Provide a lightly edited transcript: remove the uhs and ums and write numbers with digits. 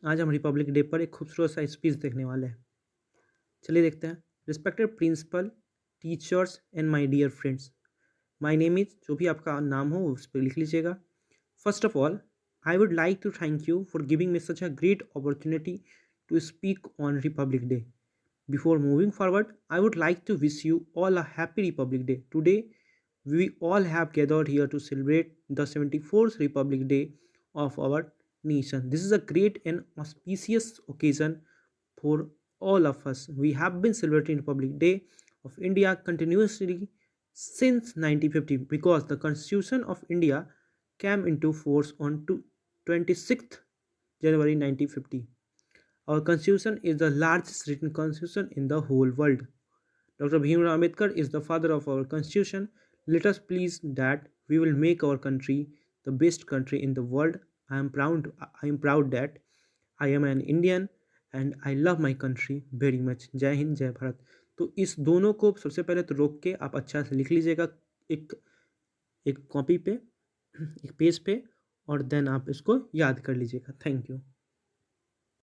आज हम Republic day पर एक खूबसूरत सा स्पीच देखने वाले हैं। चलिए देखते हैं। Respected principal, teachers and my dear friends, my name is, जो भी आपका नाम हो उस पर लिख लीजिएगा। First of all, I would like to thank you for giving me such a great opportunity to speak on Republic Day. Before moving forward, I would like to wish you all a happy Republic Day. Today, we all have gathered here to celebrate the 74th Republic Day of our nation. This is a great and auspicious occasion for all of us. We have been celebrating Republic Day of India continuously since 1950 because the Constitution of India came into force on 26th January 1950. Our constitution is the largest written constitution in the whole world. Dr. Bhimrao Ambedkar is the father of our constitution. Let us please that we will make our country the best country in the world. I am proud that I am an Indian and I love my country very much. जय हिंद जय भारत। तो इस दोनों को सबसे पहले तो रोक के आप अच्छा से लिख लीजिएगा एक एक कॉपी पे, एक पेज पे, और देन आप इसको याद कर लीजिएगा। Thank you.